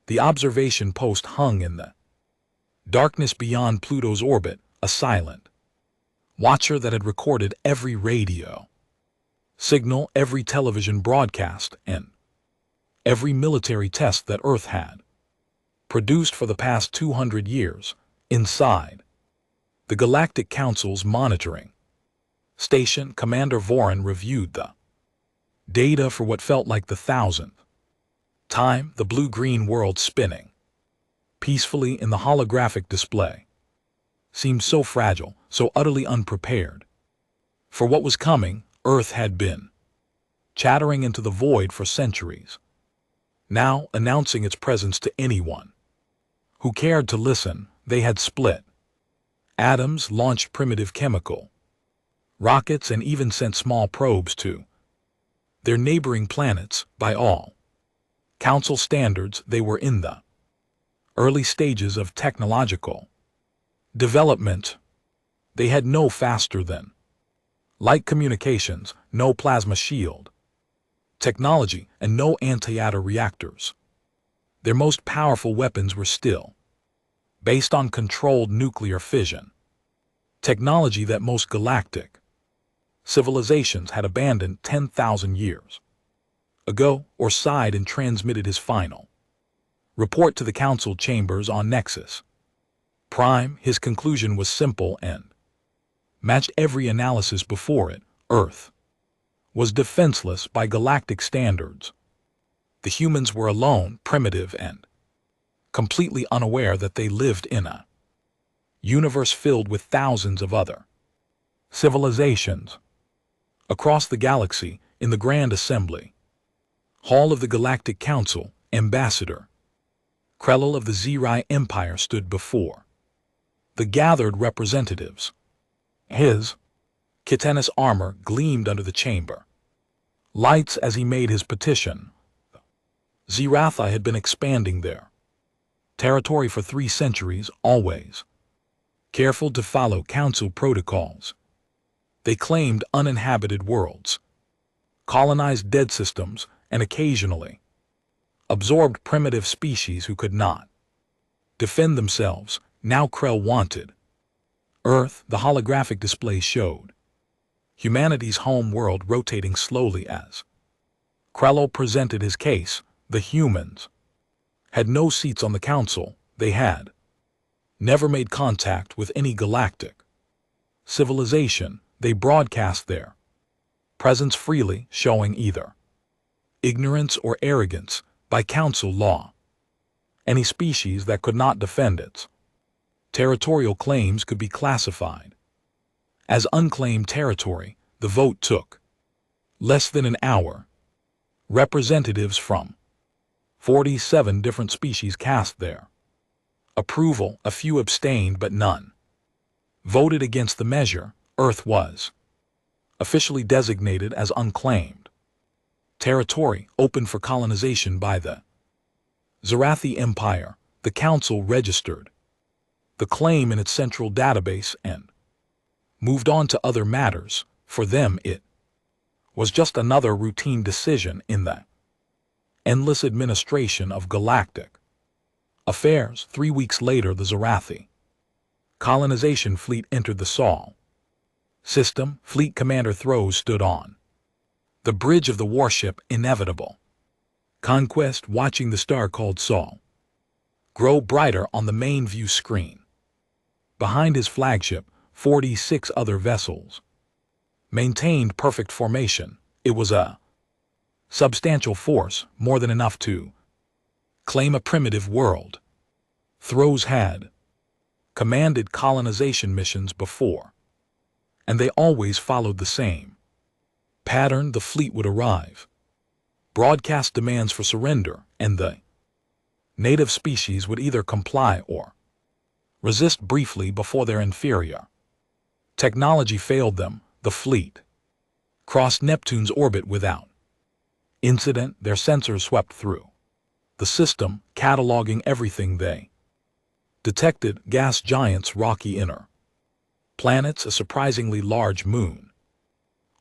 The observation post hung in the darkness beyond Pluto's orbit, a silent watcher that had recorded every radio signal, every television broadcast, and every military test that Earth had produced for the past 200 years. Inside the Galactic Council's monitoring station, Commander Voran reviewed the data for what felt like the 1000th time. The blue-green world spinning peacefully in the holographic display seemed so fragile, so utterly unprepared for what was coming. Earth had been chattering into the void for centuries, now announcing its presence to anyone who cared to listen. They had split atoms, launched primitive chemical rockets, and even sent small probes to their neighboring planets. By all Council standards, they were in the early stages of technological development. They had no faster than light communications, no plasma shield technology, and no anti-matter reactors. Their most powerful weapons were still based on controlled nuclear fission, technology that most galactic civilizations had abandoned 10,000 years ago. Or sighed and transmitted his final report to the Council chambers on Nexus Prime. His conclusion was simple and matched every analysis before it. Earth was defenseless by galactic standards. The humans were alone, primitive, and completely unaware that they lived in a universe filled with thousands of other civilizations across the galaxy. In the Grand Assembly Hall of the Galactic Council, Ambassador Krell of the Zerai Empire stood before the gathered representatives. His chitinous armor gleamed under the chamber lights as he made his petition. Zerathi had been expanding their territory for 3 centuries, always careful to follow Council protocols. They claimed uninhabited worlds, colonized dead systems, and occasionally absorbed primitive species who could not defend themselves. Now Krell wanted Earth. The holographic display showed humanity's home world rotating slowly as Krell presented his case. The humans had no seats on the Council. They had never made contact with any galactic civilization. They broadcast their presence freely, showing either ignorance or arrogance. By Council law, any species that could not defend its territorial claims could be classified as unclaimed territory. The vote took less than an hour. Representatives from 47 different species cast their approval. A few abstained, but none voted against the measure. Earth was officially designated as unclaimed territory, open for colonization by the Zerathi Empire. The Council registered the claim in its central database and moved on to other matters. For them, it was just another routine decision in the endless administration of galactic affairs. 3 weeks later, the Zerathi colonization fleet entered the Sol system. Fleet Commander Throws stood on the bridge of the warship Inevitable Conquest, watching the star called Sol grow brighter on the main view screen. Behind his flagship, 46 other vessels maintained perfect formation. It was a substantial force, more than enough to claim a primitive world. Throws had commanded colonization missions before, and they always followed the same pattern. The fleet would arrive, broadcast demands for surrender, and the native species would either comply or resist briefly before their inferior technology failed them. The fleet crossed Neptune's orbit without incident. Their sensors swept through the system, cataloging everything they detected: gas giants, rocky inner planets, a surprisingly large moon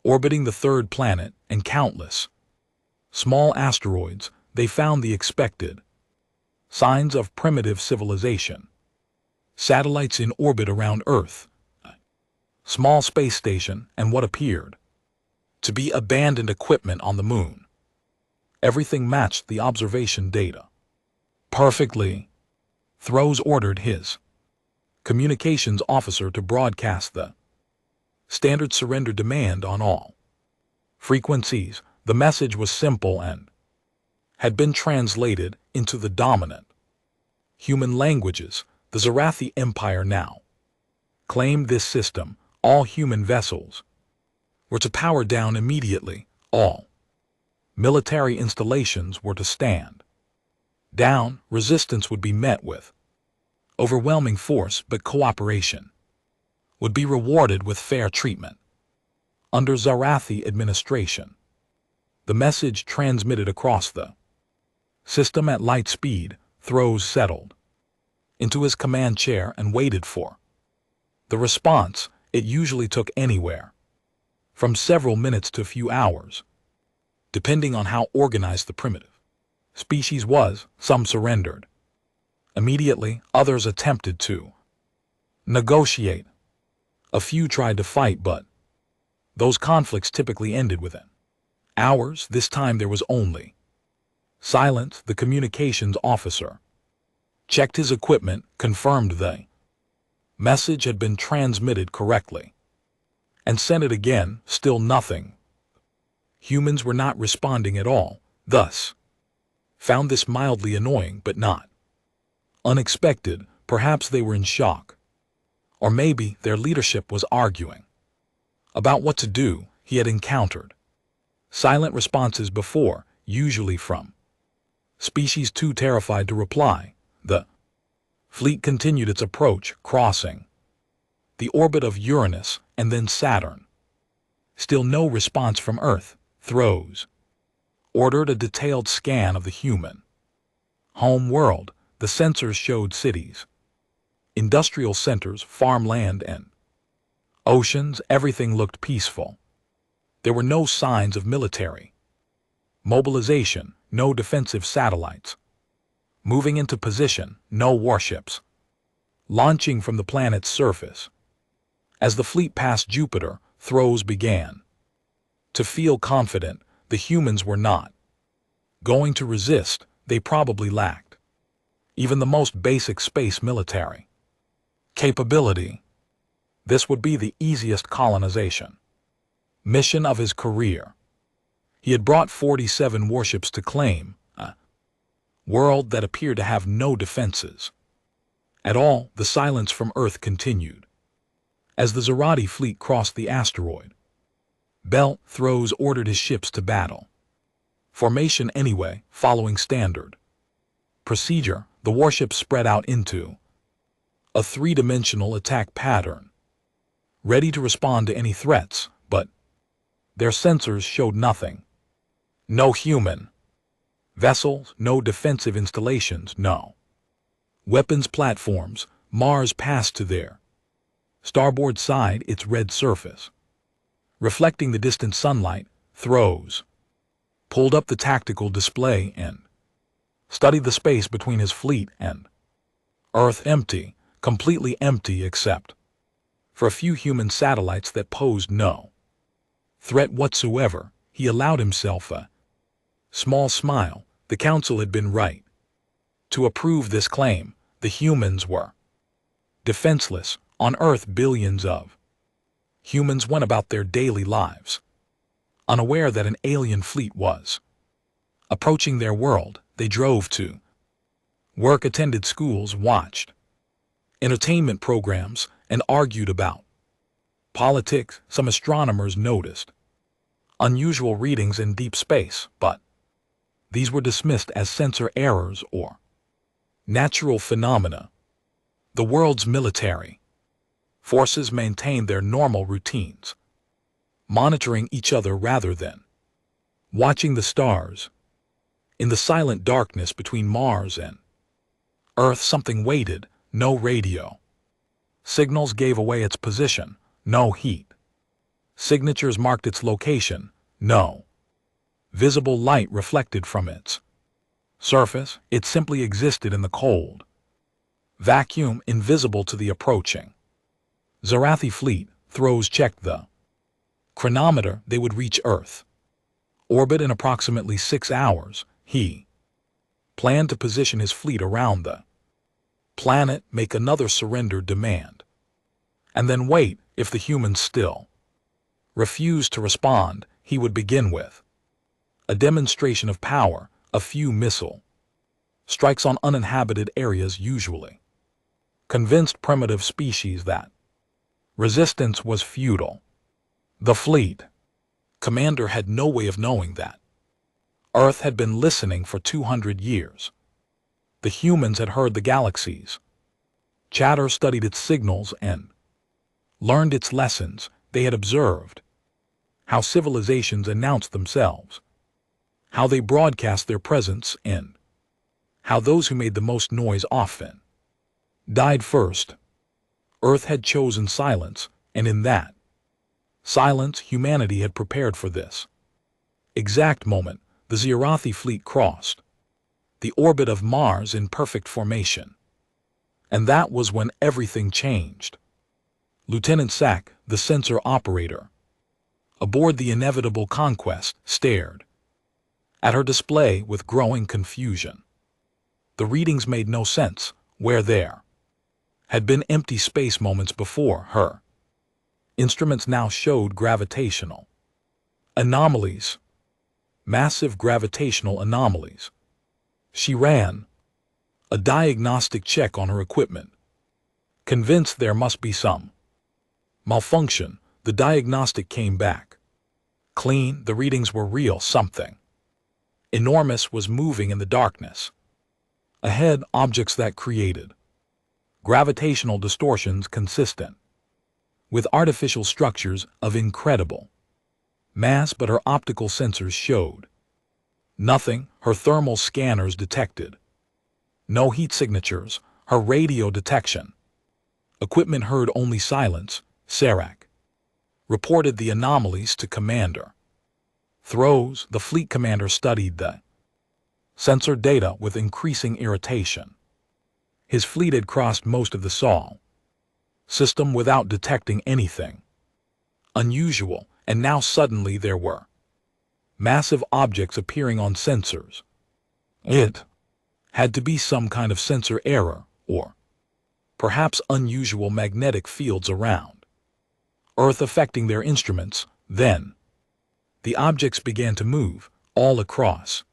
orbiting the 3rd planet, and countless small asteroids. They found the expected Signs of primitive civilization. Satellites in orbit around Earth. Small space station and what appeared to be abandoned equipment on the moon. Everything matched the observation data perfectly. Throws ordered his communications officer to broadcast the standard surrender demand on all frequencies. The message was simple and had been translated into the dominant human languages. The Zarathi Empire now claimed this system. All human vessels were to power down immediately. All military installations were to stand down. Resistance would be met with overwhelming force, but cooperation would be rewarded with fair treatment. Under Zarathi administration, the message transmitted across the system at light speed. Throws settled into his command chair and waited for the response. It usually took anywhere from several minutes to a few hours, depending on how organized the primitive species was. Some surrendered immediately, others attempted to negotiate. A few tried to fight, but those conflicts typically ended within hours. This time there was only silence. The communications officer checked his equipment, confirmed the message had been transmitted correctly, and sent it again. Still nothing. Humans were not responding at all. Thus, found this mildly annoying, but not unexpected. Perhaps they were in shock, or maybe their leadership was arguing about what to do. He had encountered silent responses before, usually from species too terrified to reply. The fleet continued its approach, crossing the orbit of Uranus and then Saturn. Still no response from Earth. Throws ordered a detailed scan of the human home world. The sensors showed cities, industrial centers, farmland, and oceans. Everything looked peaceful. There were no signs of military mobilization, no defensive satellites moving into position, no warships launching from the planet's surface. As the fleet passed Jupiter, Throws began to feel confident. The humans were not going to resist. They probably lacked even the most basic space military capability. This would be the easiest colonization mission of his career. He had brought 47 warships to claim a world that appeared to have no defenses at all. The silence from Earth continued as the Zarathi fleet crossed the asteroid belt. Throws ordered his ships to battle formation anyway, following standard procedure. The warships spread out into a three-dimensional attack pattern, ready to respond to any threats, but their sensors showed nothing. No human vessels, no defensive installations, no weapons platforms. Mars passed to their starboard side, its red surface reflecting the distant sunlight. Throws pulled up the tactical display and studied the space between his fleet and Earth. Empty, completely empty except for a few human satellites that posed no threat whatsoever. He allowed himself a small smile. The council had been right to approve this claim. The humans were defenseless. On Earth, billions of humans went about their daily lives, unaware that an alien fleet was approaching their world. They drove to work, attended schools, watched entertainment programs, and argued about politics. Some astronomers noticed unusual readings in deep space, but these were dismissed as sensor errors or natural phenomena. The world's military forces maintained their normal routines, monitoring each other rather than watching the stars. In the silent darkness between Mars and Earth, something waited. No radio signals gave away its position. No heat signatures marked its location. No visible light reflected from its Surface, it simply existed in the cold. Vacuum, invisible to the approaching. Zarathi fleet, Throws checked the chronometer. They would reach Earth. Orbit in approximately 6 hours. He planned to position his fleet around the planet, make another surrender demand, and then wait. If the humans still refused to respond, he would begin with a demonstration of power, a few missile strikes on uninhabited areas, usually convinced primitive species that resistance was futile. The fleet commander had no way of knowing that Earth had been listening for 200 years. The humans had heard the galaxy's chatter, studied its signals, and learned its lessons. They had observed how civilizations announced themselves, how they broadcast their presence, and how those who made the most noise often died first. Earth had chosen silence, and in that silence, humanity had prepared for this exact moment. The Zarathi fleet crossed the orbit of Mars in perfect formation. And that was when everything changed. Lieutenant Sack, the sensor operator, aboard the inevitable Conquest, stared at her display with growing confusion. The readings made no sense. Where there had been empty space moments before, her instruments now showed gravitational anomalies. Massive gravitational anomalies. She ran a diagnostic check on her equipment, convinced there must be some malfunction. The diagnostic came back clean. The readings were real. Something enormous was moving in the darkness ahead, objects that created gravitational distortions consistent with artificial structures of incredible mass, but her optical sensors showed nothing. Her thermal scanners detected no heat signatures. Her radio detection equipment heard only silence. Sarak reported the anomalies to Commander Throws. The fleet commander studied the sensor data with increasing irritation. His fleet had crossed most of the Sol system without detecting anything unusual, and now suddenly there were massive objects appearing on sensors. It had to be some kind of sensor error, or perhaps unusual magnetic fields around Earth affecting their instruments. Then the objects began to move all across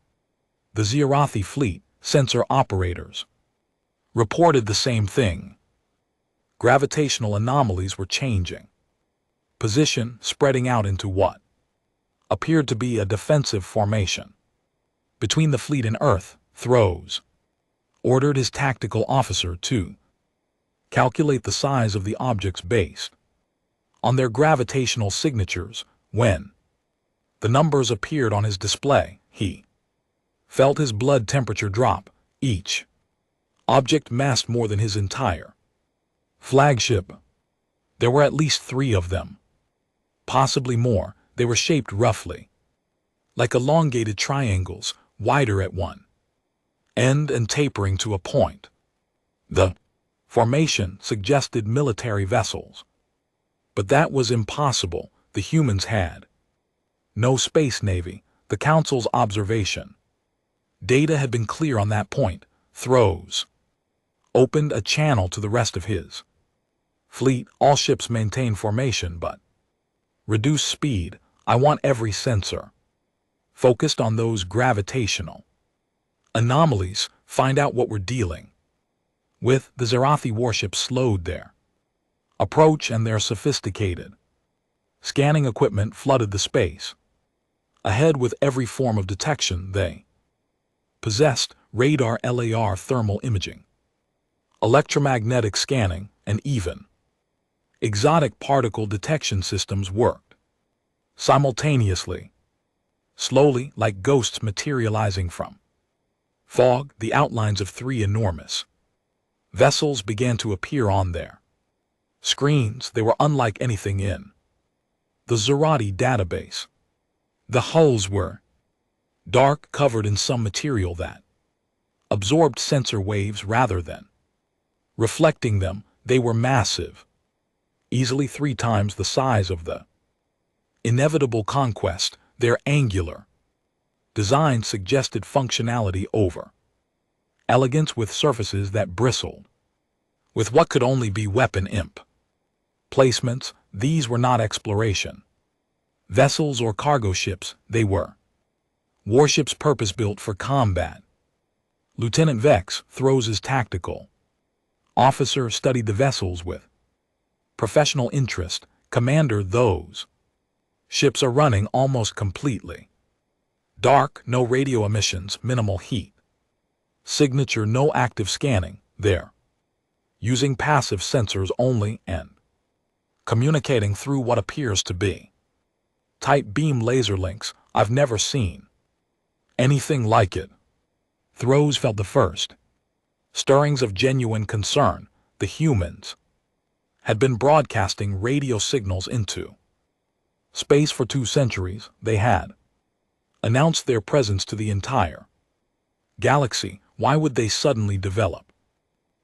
the Zarathi fleet. Sensor operators reported the same thing. Gravitational anomalies were changing position, spreading out into what appeared to be a defensive formation between the fleet and Earth. Throws ordered his tactical officer to calculate the size of the objects based on their gravitational signatures. When the numbers appeared on his display, he felt his blood temperature drop. Each object massed more than his entire flagship. There were at least 3 of them, possibly more. They were shaped roughly like elongated triangles, wider at one end and tapering to a point. The formation suggested military vessels, but that was impossible. The humans had no space navy. The Council's observation data had been clear on that point. Throws opened a channel to the rest of his fleet. All ships maintain formation, but reduce speed. I want every sensor focused on those gravitational anomalies. Find out what we're dealing with. The Zarathi warships slowed their approach, and their sophisticated scanning equipment flooded the space ahead with every form of detection they possessed: radar, LAR, thermal imaging, electromagnetic scanning, and even exotic particle detection systems worked simultaneously, slowly, like ghosts materializing from fog. The outlines of 3 enormous vessels began to appear on their screens. They were unlike anything in the Zarathi database. The hulls were dark, covered in some material that absorbed sensor waves rather than reflecting them. They were massive, easily 3 times the size of the inevitable conquest. Their angular design suggested functionality over elegance, with surfaces that bristled with what could only be weapon imp placements. These were not exploration vessels or cargo ships. They were warships purpose-built for combat. Lieutenant Vex, Thros's tactical officer, studied the vessels with professional interest. Commander, those ships are running almost completely dark, no radio emissions, minimal heat signature, no active scanning. They're using passive sensors only and communicating through what appears to be tight beam laser links. I've never seen anything like it. Thros felt the first stirrings of genuine concern. The humans had been broadcasting radio signals into space for 2 centuries. They had announced their presence to the entire galaxy. Why would they suddenly develop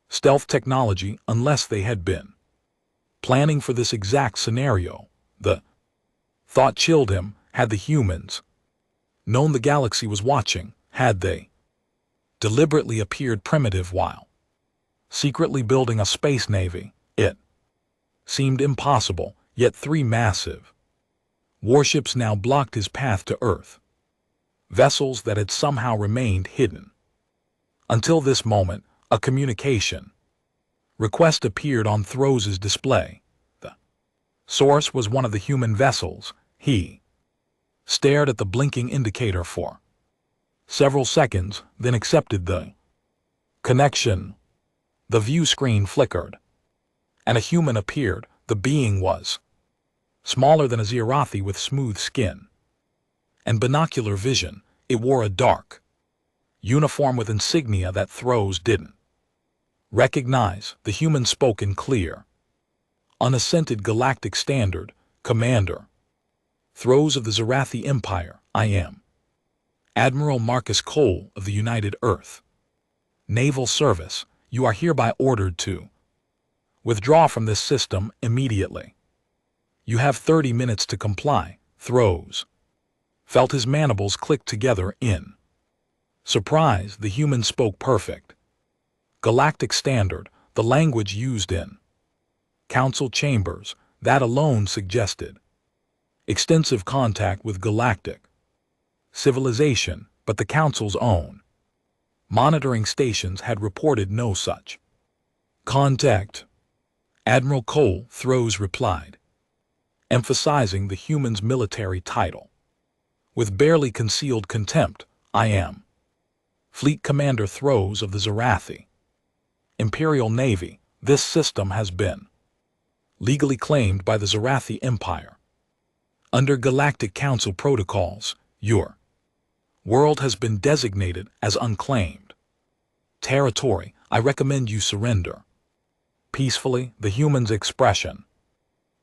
stealth technology unless they had been planning for this exact scenario? The thought chilled him. Had the humans known the galaxy was watching? Had they deliberately appeared primitive while secretly building a space navy? It seemed impossible, yet 3 massive warships now blocked his path to Earth, vessels that had somehow remained hidden. Until this moment, a communication request appeared on Thros's display. The source was one of the human vessels. He stared at the blinking indicator for several seconds, then accepted the connection. The view screen flickered, and a human appeared. The being was smaller than a Zirathi, with smooth skin and binocular vision. It wore a dark uniform with insignia that Thros didn't recognize. The human spoke in clear, unaccented Galactic standard. Commander Thros of the Zirathi Empire, I am Admiral Marcus Cole of the United Earth Naval Service. You are hereby ordered to withdraw from this system immediately. You have 30 minutes to comply. Thros felt his mandibles click together in surprise. The human spoke perfect Galactic standard, the language used in council chambers. That alone suggested extensive contact with galactic civilization, but the council's own monitoring stations had reported no such contact. Admiral Cole, Thros replied, emphasizing the human's military title with barely concealed contempt. I am Fleet Commander Thros of the Zirathi Imperial Navy. This system has been legally claimed by the Zirathi Empire. Under Galactic Council protocols, your world has been designated as unclaimed territory. I recommend you surrender peacefully. The human's expression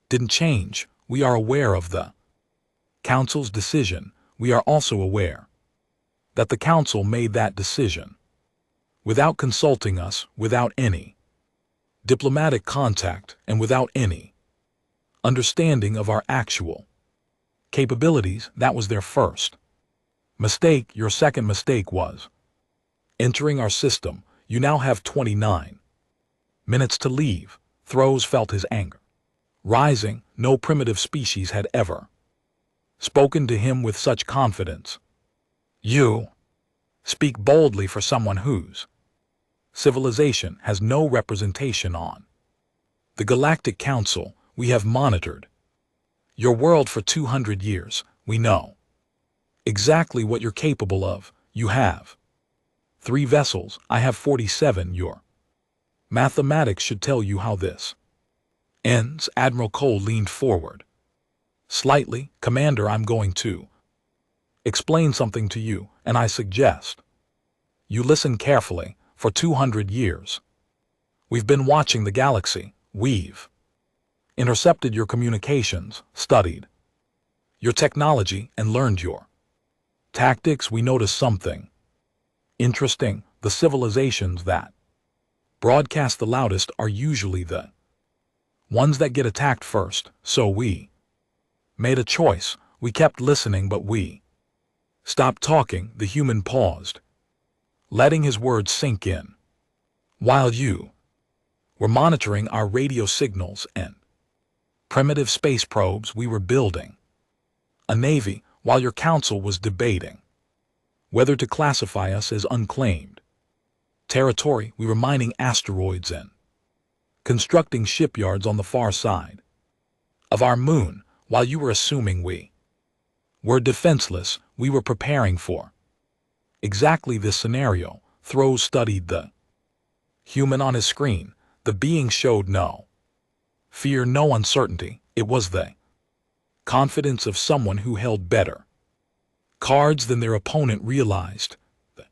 didn't change. We are aware of the Council's decision. We are also aware that the Council made that decision without consulting us, without any diplomatic contact, and without any understanding of our actual capabilities. That was their first mistake. Your second mistake was entering our system. You now have 29 minutes to leave. Thros felt his anger rising. No primitive species had ever spoken to him with such confidence. You speak boldly for someone whose civilization has no representation on the Galactic Council. We have monitored your world for 200 years. We know exactly what you're capable of. You have 3 vessels. I have 47. Your mathematics should tell you how this ends. Admiral Cole leaned forward slightly. Commander, I'm going to explain something to you, and I suggest you listen carefully. For 200 years, we've been watching the galaxy. We've intercepted your communications, studied your technology, and learned your tactics. We noticed something interesting. the civilizations that broadcast the loudest are usually the ones that get attacked first, so we made a choice. We kept listening, but we stopped talking. The human paused, letting his words sink in. While you were monitoring our radio signals and primitive space probes, we were building a navy while your council was debating whether to classify us as unclaimed territory. We were mining asteroids and constructing shipyards on the far side of our moon while you were assuming we were defenseless. We were preparing for exactly this scenario. Throws studied the human on his screen. The being showed no fear, no uncertainty. It was the confidence of someone who held better cards than their opponent realized. The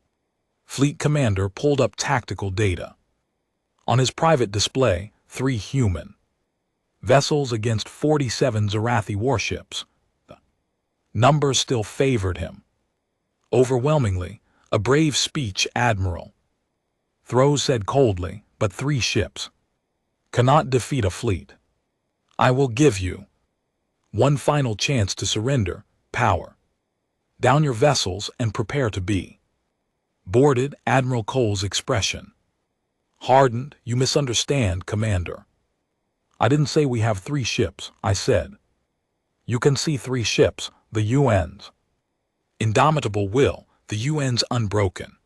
fleet commander pulled up tactical data. On his private display, 3 human vessels against 47 Zarathi warships. The numbers still favored him overwhelmingly. A brave speech, Admiral Throws said coldly, but 3 ships cannot defeat a fleet. I will give you one final chance to surrender. Power down your vessels and prepare to be boarded. Admiral Cole's expression hardened. You misunderstand, Commander. I didn't say we have 3 ships. I said you can see 3 ships. The UN's indomitable will, the UN's unbroken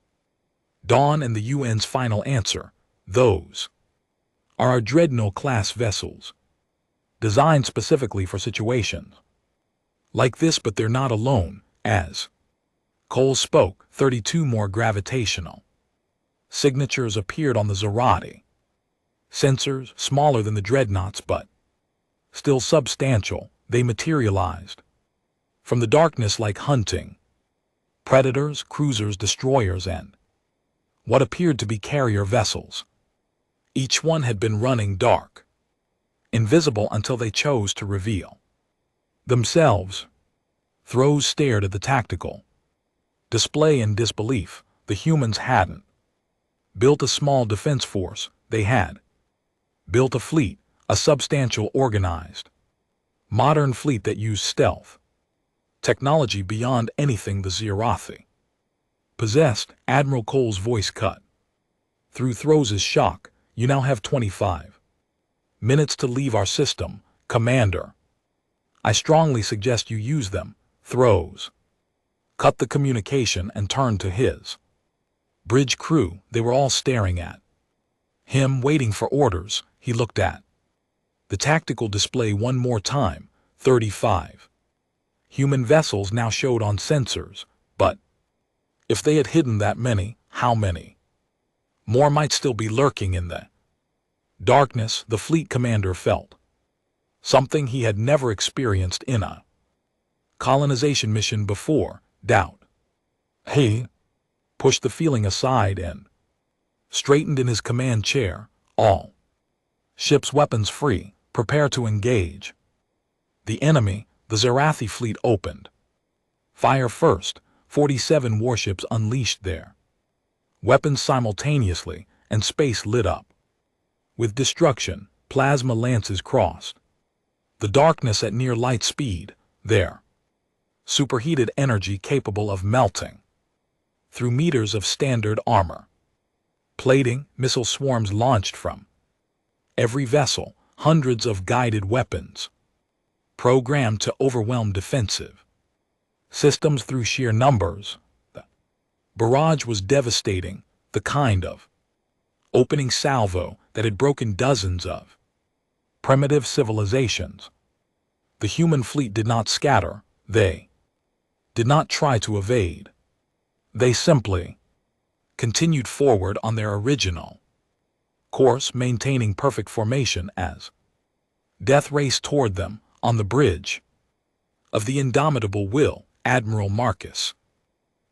dawn, and the UN's final answer. Those are our Dreadnought-class vessels, designed specifically for situations like this, but they're not alone. As Cole spoke, 32 more gravitational signatures appeared on the Zarathi sensors, smaller than the Dreadnoughts but still substantial. They materialized from the darkness like hunting predators, cruisers, destroyers, and what appeared to be carrier vessels. Each one had been running dark, invisible until they chose to reveal themselves. Throws stared at the tactical display in disbelief. The humans hadn't built a small defense force. They had built a fleet, a substantial, organized, modern fleet that used stealth technology beyond anything the Zarathi possessed. Admiral Cole's voice cut through Throws' shock. You now have 25 minutes to leave our system, Commander. I strongly suggest you use them. Throws cut the communication and turned to his bridge crew. They were all staring at him, waiting for orders. He looked at the tactical display one more time. 35 human vessels now showed on sensors, but if they had hidden that many, how many more might still be lurking in the darkness? The fleet commander felt something he had never experienced in a colonization mission before: doubt. He pushed the feeling aside and straightened in his command chair. All ships weapons free. Prepare to engage the enemy. The Zarathi fleet opened fire first. 47 warships unleashed their weapons simultaneously, and space lit up with destruction. Plasma lances crossed the darkness at near light speed. Their superheated energy capable of melting through meters of standard armor plating. Missile swarms launched from every vessel. Hundreds of guided weapons programmed to overwhelm defensive systems through sheer numbers. The barrage was devastating, the kind of opening salvo that had broken dozens of primitive civilizations. The human fleet did not scatter. They did not try to evade. They simply continued forward on their original course, maintaining perfect formation as death raced toward them. On the bridge of the indomitable will, Admiral Marcus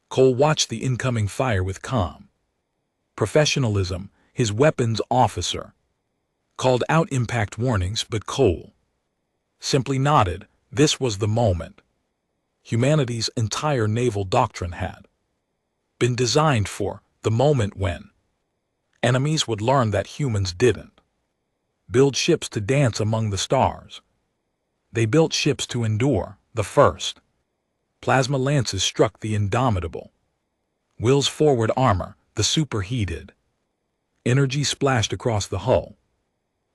Cole watched the incoming fire with calm professionalism. His weapons officer called out impact warnings, but Cole simply nodded. This was the moment. Humanity's entire naval doctrine had been designed for. The moment when enemies would learn that humans didn't build ships to dance among the stars. They built ships to endure. The first plasma lances struck the indomitable Will's forward armor. The superheated energy splashed across the hull,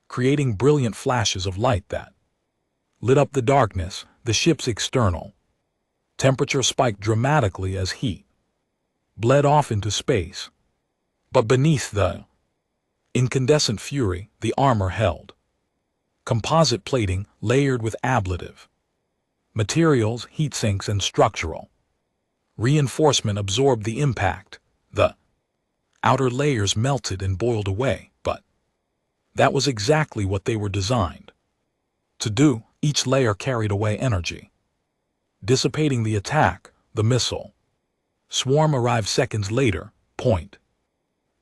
creating brilliant flashes of light that lit up the darkness. The ship's external temperature spiked dramatically as heat bled off into space. But beneath the incandescent fury, the armor held composite plating layered with ablative materials, heat sinks, and structural reinforcement absorbed the impact. The outer layers melted and boiled away, but that was exactly what they were designed to do. Each layer carried away energy, dissipating the attack. The missile swarm arrived seconds later. Point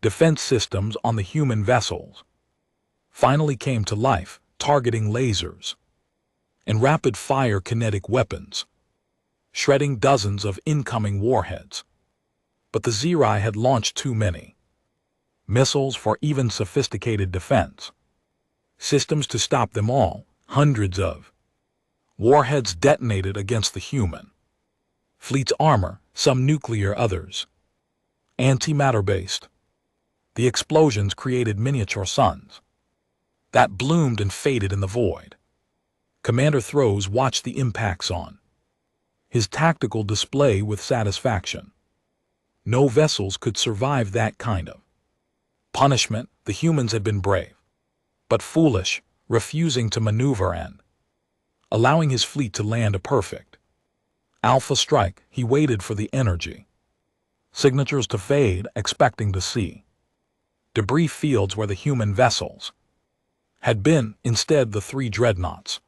defense systems on the human vessels finally came to life, targeting lasers and rapid-fire kinetic weapons, shredding dozens of incoming warheads. But the Zerai had launched too many missiles for even sophisticated defense systems to stop them all. Hundreds of warheads detonated against the human fleet's armor, some nuclear, others antimatter-based. The explosions created miniature suns that bloomed and faded in the void. Commander Throws watched the impacts on his tactical display with satisfaction. No vessels could survive that kind of punishment. The humans had been brave, but foolish, refusing to maneuver and allowing his fleet to land a perfect alpha strike. He waited for the energy signatures to fade, expecting to see debris fields where the human vessels had been. Instead, the three dreadnoughts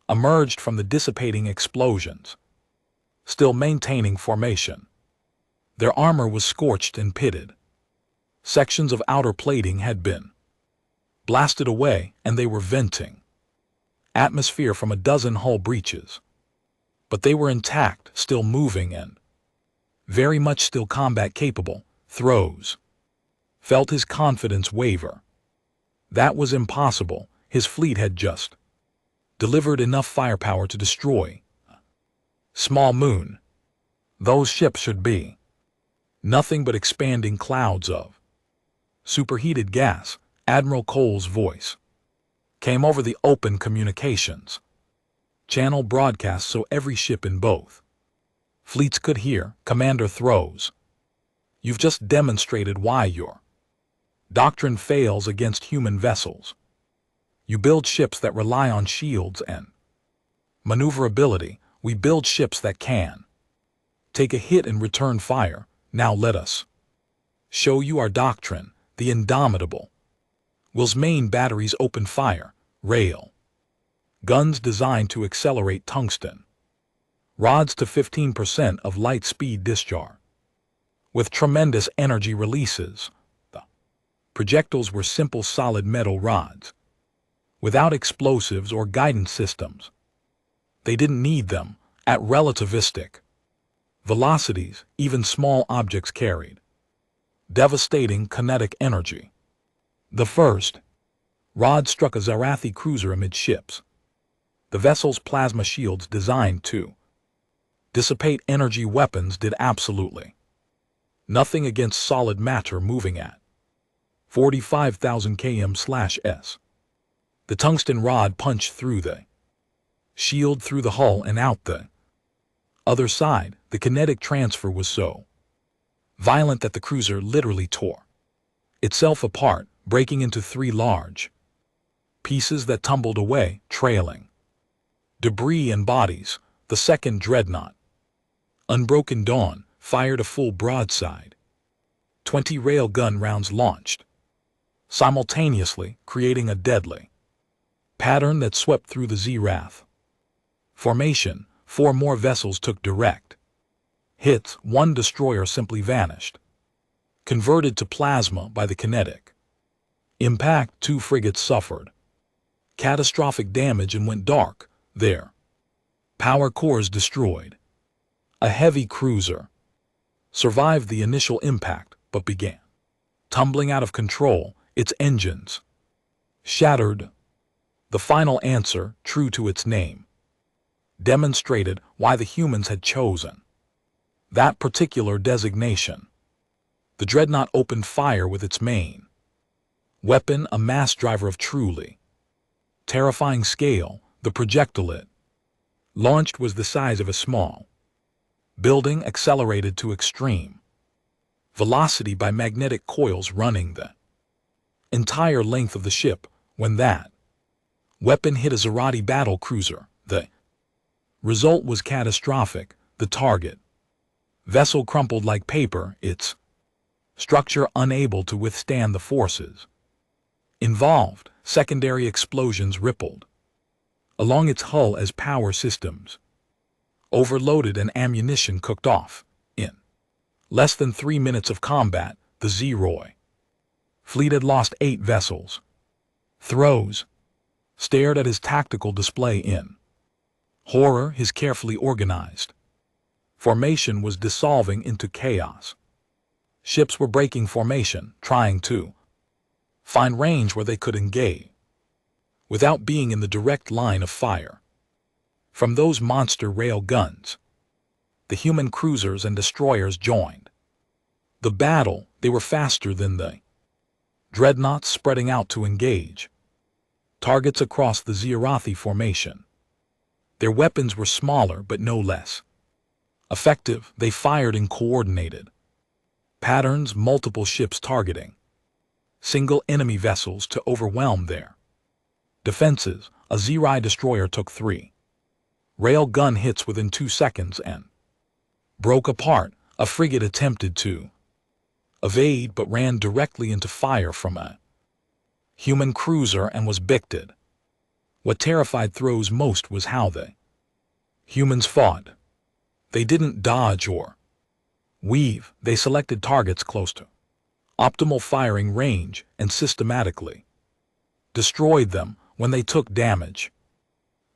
emerged from the dissipating explosions, still maintaining formation. Their armor was scorched and pitted. Sections of outer plating had been blasted away, and they were venting atmosphere from a dozen hull breaches. But they were intact, still moving, and very much still combat capable. Throws felt his confidence waver. That was impossible. His fleet had just delivered enough firepower to destroy a small moon. Those ships should be nothing but expanding clouds of superheated gas. Admiral Cole's voice came over the open communications channel broadcast so every ship in both fleets could hear. Commander Throws, you've just demonstrated why your doctrine fails against human vessels. You build ships that rely on shields and maneuverability. We build ships that can take a hit and return fire. Now let us show you our doctrine. The indomitable Will's main batteries open fire. Rail guns designed to accelerate tungsten rods to 15% of light speed discharge with tremendous energy releases. The projectiles were simple solid metal rods without explosives or guidance systems. They didn't need them. At relativistic velocities, even small objects carried devastating kinetic energy. The first rod struck a Zarathi cruiser amidships. The vessel's plasma shields, designed to dissipate energy weapons, did absolutely nothing against solid matter moving at 45,000 km/s. The tungsten rod punched through the shield, through the hull, and out the other side. The kinetic transfer was so violent that the cruiser literally tore itself apart, breaking into three large pieces that tumbled away, trailing debris and bodies. The second dreadnought, Unbroken Dawn, fired a full broadside. 20 railgun rounds launched simultaneously, creating a deadly pattern that swept through the Z-Wrath formation. 4 more vessels took direct hits. 1 destroyer simply vanished, converted to plasma by the kinetic impact. 2 frigates suffered catastrophic damage and went dark, their power cores destroyed. A heavy cruiser survived the initial impact, but began tumbling out of control, its engines shattered. The final answer, true to its name, demonstrated why the humans had chosen that particular designation. The Dreadnought opened fire with its main weapon, a mass driver of truly terrifying scale. The projectile it launched was the size of a small building, accelerated to extreme velocity by magnetic coils running the entire length of the ship. When that weapon hit a Zerati battle cruiser, the result was catastrophic. The target vessel crumpled like paper, its structure unable to withstand the forces involved. Secondary explosions rippled along its hull as power systems overloaded and ammunition cooked off. In less than 3 minutes of combat, the Zeroy fleet had lost 8 vessels. Throws stared at his tactical display in horror. His carefully organized formation was dissolving into chaos. Ships were breaking formation, trying to find range where they could engage without being in the direct line of fire from those monster rail guns. The human cruisers and destroyers joined the battle. They were faster than the Dreadnoughts, spreading out to engage targets across the Zerathi formation. Their weapons were smaller but no less effective. They fired in coordinated patterns, multiple ships targeting single enemy vessels to overwhelm their defenses. A Zerai destroyer took 3 rail gun hits within 2 seconds and broke apart. A frigate attempted to evade but ran directly into fire from a human cruiser and was bicted. What terrified Throws most was how the humans fought. They didn't dodge or weave. They selected targets close to optimal firing range and systematically destroyed them. When they took damage,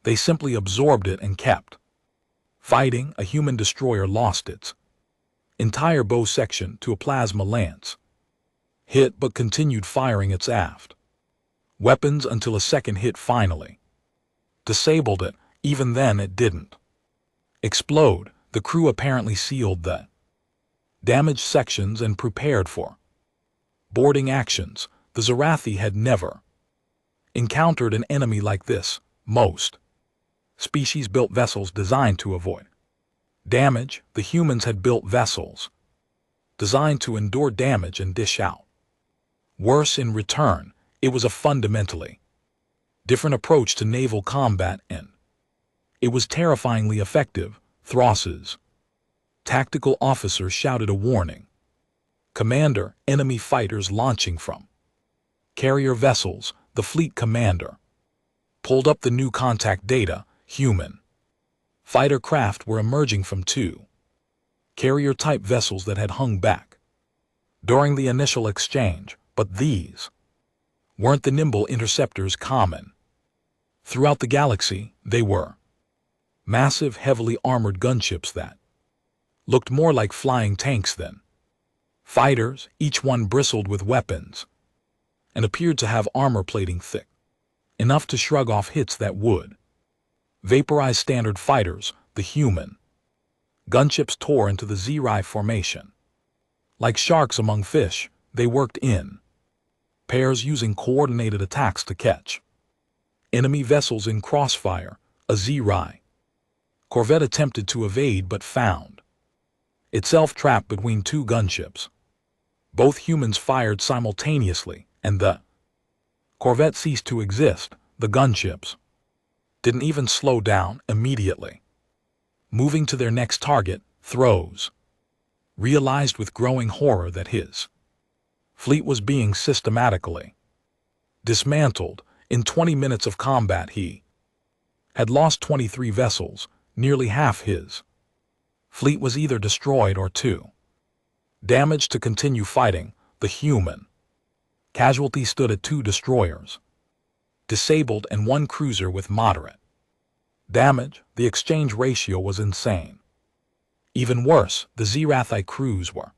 they simply absorbed it and kept fighting. A human destroyer lost its entire bow section to a plasma lance hit but continued firing its aft weapons until a second hit finally disabled it. Even then it didn't explode. The crew apparently sealed the damaged sections and prepared for boarding actions. The Zerathi had never encountered an enemy like this. Most species built vessels designed to avoid damage. The humans had built vessels designed to endure damage and dish out worse in return. It was a fundamentally different approach to naval combat, and it was terrifyingly effective. Thross's tactical officer shouted a warning. Commander, enemy fighters launching from carrier vessels. The fleet commander pulled up the new contact data. Human fighter craft were emerging from 2 carrier-type vessels that had hung back during the initial exchange, but these weren't the nimble interceptors common throughout the galaxy. They were massive, heavily armored gunships that looked more like flying tanks than fighters. Each one bristled with weapons and appeared to have armor plating thick enough to shrug off hits that would vaporize standard fighters. The human gunships tore into the Zerai formation like sharks among fish. They worked in pairs, using coordinated attacks to catch enemy vessels in crossfire. A Zerai corvette attempted to evade but found itself trapped between 2 gunships. Both humans fired simultaneously, and the corvette ceased to exist. The gunships didn't even slow down. Immediately moving to their next target, Throws realized with growing horror that his fleet was being systematically dismantled. In 20 minutes of combat, he had lost 23 vessels. Nearly half his fleet was either destroyed or too damaged to continue fighting. The human casualty stood at 2 destroyers disabled and 1 cruiser with moderate damage. The exchange ratio was insane. Even worse, the Zerathi crews were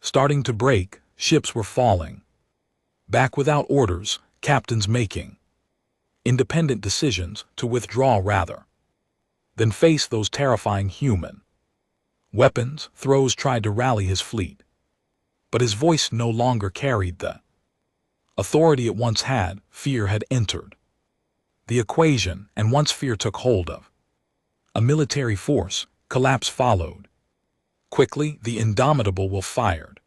Starting to break, ships were falling. Back without orders, captains making independent decisions to withdraw rather than face those terrifying human weapons. Throws tried to rally his fleet, but his voice no longer carried the authority it once had. Fear had entered the equation, and once fear took hold of a military force, collapse followed. Quickly, the indomitable will fired.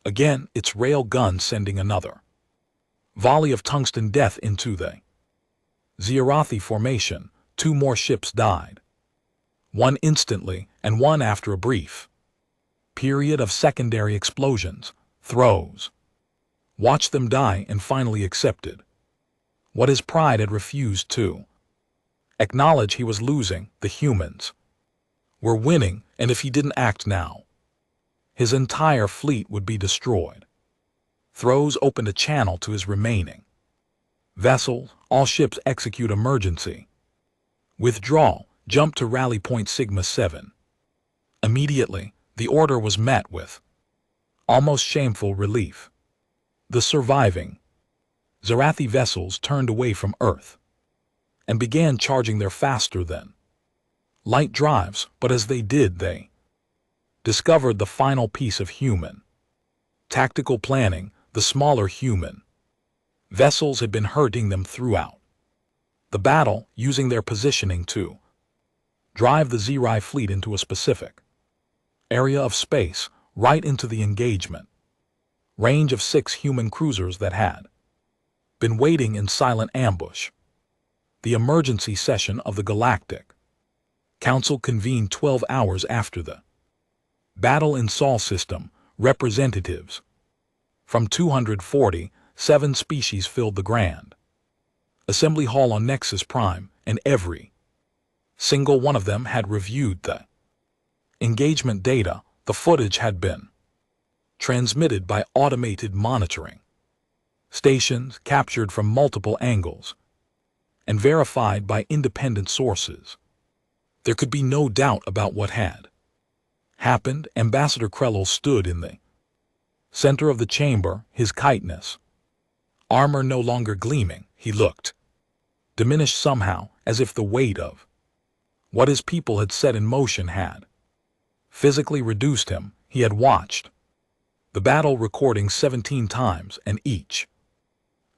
Again, its rail gun sending another volley of tungsten death into the Ziyarathi formation. 2 more ships died. One instantly, and one after a brief period of secondary explosions. Throws watched them die and finally accepted what his pride had refused to acknowledge. He was losing. The humans were winning, and if he didn't act now, his entire fleet would be destroyed. Throws opened a channel to his remaining vessels. All ships execute emergency withdrawal. Jump to rally point Sigma 7. Immediately, the order was met with almost shameful relief. The surviving Zarathi vessels turned away from Earth and began charging their faster than light drives, but as they did, they discovered the final piece of human tactical planning. The smaller human vessels had been hurting them throughout the battle, using their positioning to drive the Zirai fleet into a specific area of space, right into the engagement range of 6 human cruisers that had been waiting in silent ambush. The emergency session of the Galactic Council convened 12 hours after the battle in Sol system. Representatives from 247 species filled the Grand Assembly Hall on Nexus Prime, and every single one of them had reviewed the engagement data. The footage had been transmitted by automated monitoring stations, captured from multiple angles, and verified by independent sources. There could be no doubt about what had happened. Ambassador Krellel stood in the center of the chamber, his chitinous armor no longer gleaming. He looked diminished somehow, as if the weight of what his people had set in motion had physically reduced him. He had watched the battle recording 17 times, and each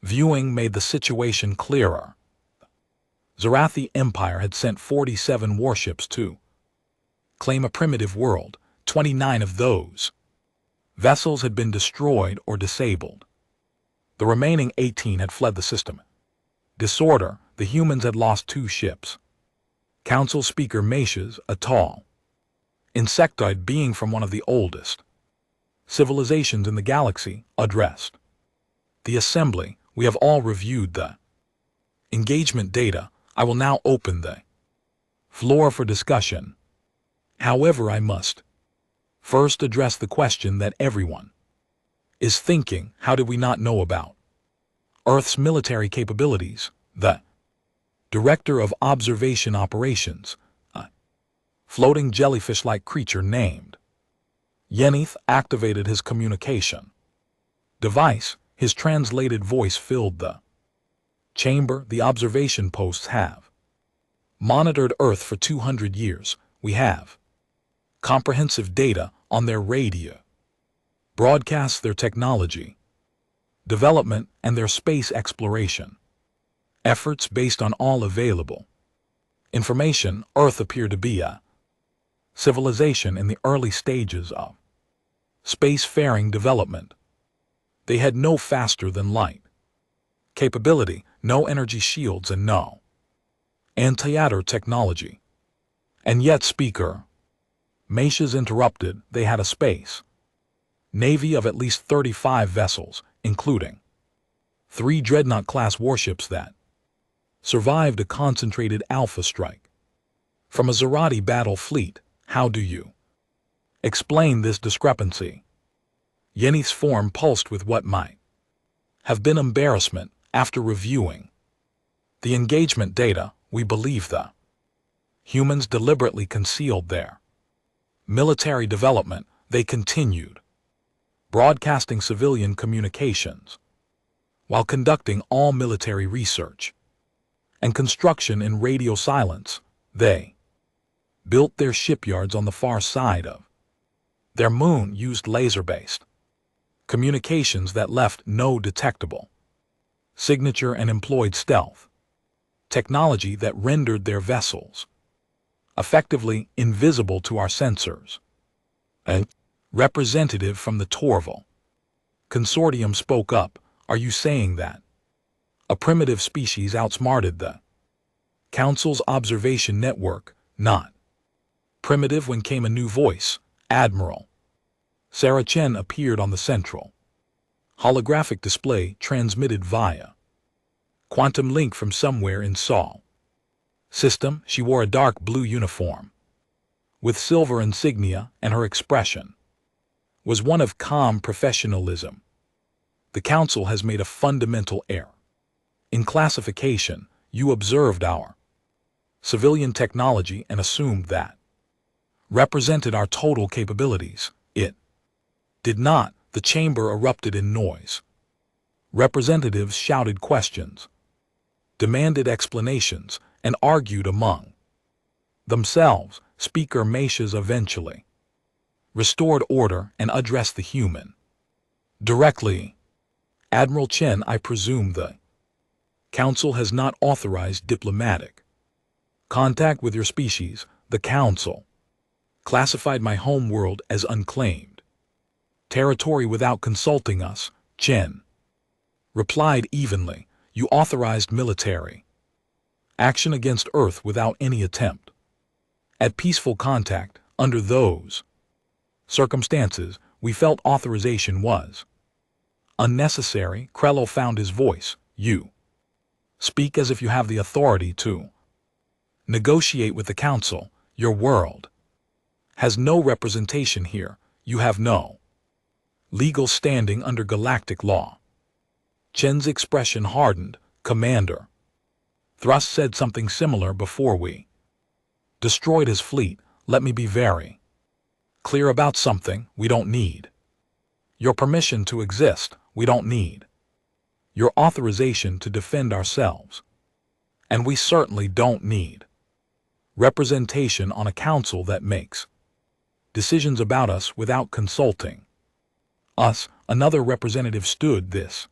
viewing made the situation clearer. Zarathi Empire had sent 47 warships to claim a primitive world. 29 of those vessels had been destroyed or disabled. The remaining 18 had fled the system. Disorder. The humans had lost 2 ships. Council Speaker Macias, a tall insectoid being from one of the oldest civilizations in the galaxy, addressed the assembly. We have all reviewed the engagement data. I will now open the floor for discussion. However, I must first address the question that everyone is thinking: how did we not know about Earth's military capabilities? The Director of Observation Operations, a floating jellyfish-like creature named Yenith, activated his communication device. His translated voice filled the chamber. The observation posts have monitored Earth for 200 years. We have comprehensive data on their radio broadcasts, their technology development, and their space exploration efforts. Based on all available information, Earth appeared to be a civilization in the early stages of spacefaring development. They had no faster than light capability, no energy shields, and no anti-matter technology. And yet, Speaker Macias interrupted, they had a space navy of at least 35 vessels, including 3 Dreadnought-class warships that survived a concentrated alpha strike from a Zarathi battle fleet. How do you explain this discrepancy? Yenith's form pulsed with what might have been embarrassment. After reviewing the engagement data, we believe the humans deliberately concealed their military development. They continued broadcasting civilian communications, while conducting all military research and construction in radio silence. They built their shipyards on the far side of their moon, used laser-based communications that left no detectable signature, and employed stealth technology that rendered their vessels effectively invisible to our sensors. A representative from the Torval consortium spoke up. Are you saying that a primitive species outsmarted the Council's observation network? Not primitive. When came a new voice. Admiral Sarah Chen appeared on the central holographic display transmitted via quantum link from somewhere in Sol system. She wore a dark blue uniform with silver insignia, and her expression was one of calm professionalism. The Council has made a fundamental error in classification. You observed our civilian technology and assumed that represented our total capabilities. It did not. The chamber erupted in noise. Representatives shouted questions, demanded explanations, and argued among themselves. Speaker Meishes eventually restored order and addressed the human directly. Admiral Chen, I presume the Council has not authorized diplomatic contact with your species. The Council classified my home world as unclaimed territory without consulting us. Chen replied evenly. You authorized military action against Earth without any attempt at peaceful contact. Under those circumstances, we felt authorization was unnecessary. Krello found his voice. You speak as if you have the authority to negotiate with the Council. Your world has no representation here. You have no legal standing under galactic law. Chen's expression hardened. Commander Thrust said something similar before we destroyed his fleet. Let me be very clear about something. We don't need your permission to exist. We don't need your authorization to defend ourselves. And we certainly don't need representation on a council that makes decisions about us without consulting us. Another representative stood. This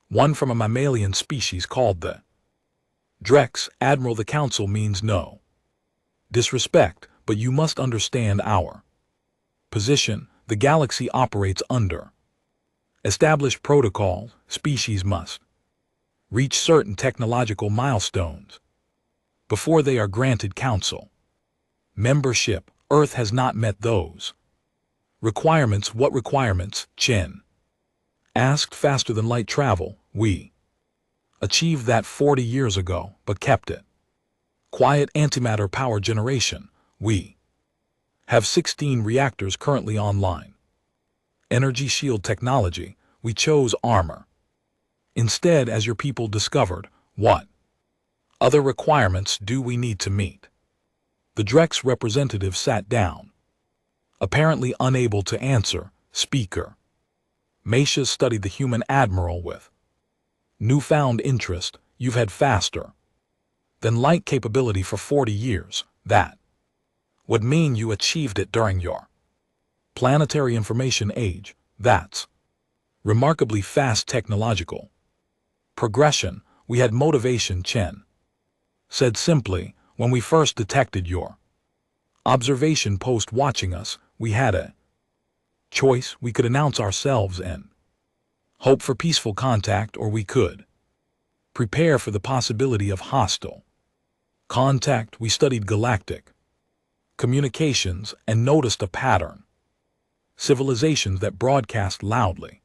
one from a mammalian species called the Drex. Admiral, the Council means no disrespect, but you must understand our position. The galaxy operates under established protocols. Species must reach certain technological milestones before they are granted Council membership. Earth has not met those requirements. What requirements? Chen asked. Faster than light travel. We achieved that 40 years ago, but kept it quiet. Antimatter power generation. We have 16 reactors currently online. Energy shield technology. We chose armor instead. As your people discovered, what other requirements do we need to meet? The Drex representative sat down, apparently unable to answer. Speaker Meishes studied the human admiral with newfound interest. You've had faster than light capability for 40 years. That would mean you achieved it during your planetary information age. That's remarkably fast technological progression. We had motivation. Chen said simply. When we first detected your observation post watching us, we had a choice. We could announce ourselves and hope for peaceful contact, or we could prepare for the possibility of hostile contact. We studied galactic communications and noticed a pattern. Civilizations that broadcast loudly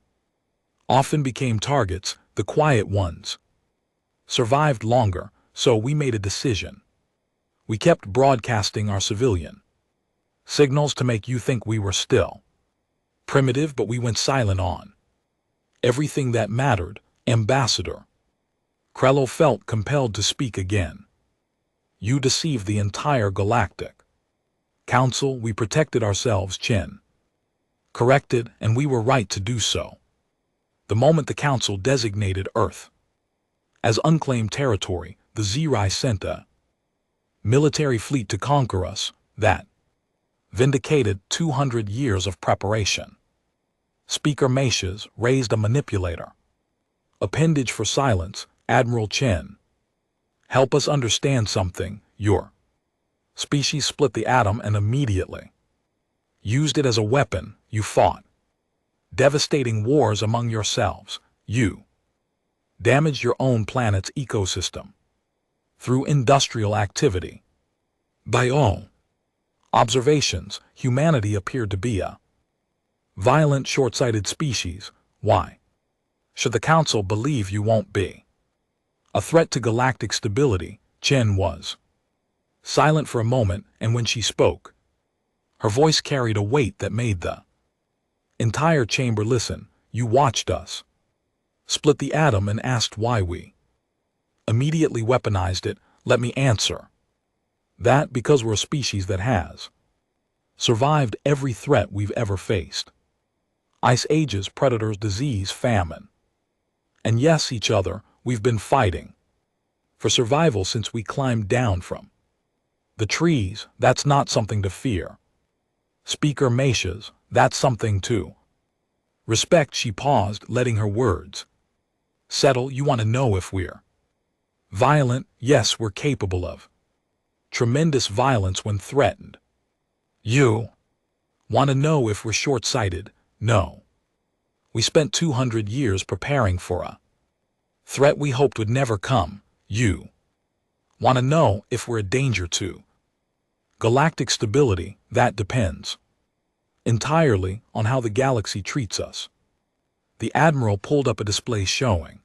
often became targets. The quiet ones survived longer, so we made a decision. We kept broadcasting our civilian signals to make you think we were still primitive, but we went silent on everything that mattered. Ambassador Krello felt compelled to speak again. You deceived the entire Galactic Council. We protected ourselves. Chen Corrected, and we were right to do so. The moment the Council designated Earth as unclaimed territory, the Zerai sent a military fleet to conquer us that vindicated 200 years of preparation. Speaker Meishes raised a manipulator. Appendage for silence, Admiral Chen. Help us understand something. Your species split the atom and immediately used it as a weapon. You fought devastating wars among yourselves. You damaged your own planet's ecosystem through industrial activity. By all observations, humanity appeared to be a violent, short-sighted species. Why should the Council believe you won't be a threat to galactic stability? Chen was silent for a moment, and when she spoke, her voice carried a weight that made the entire chamber listen. You watched us split the atom and asked why we immediately weaponized it. Let me answer that: because we're a species that has survived every threat we've ever faced. Ice ages, predators, disease, famine. And yes, each other. We've been fighting for survival since we climbed down from the trees. That's not something to fear. Speaker Meishes, that's something to respect. She paused, letting her words settle. You want to know if we're violent? Yes, we're capable of tremendous violence when threatened. You want to know if we're short-sighted? No. We spent 200 years preparing for a threat we hoped would never come. You want to know if we're a danger to galactic stability? That depends entirely on how the galaxy treats us. The Admiral pulled up a display showing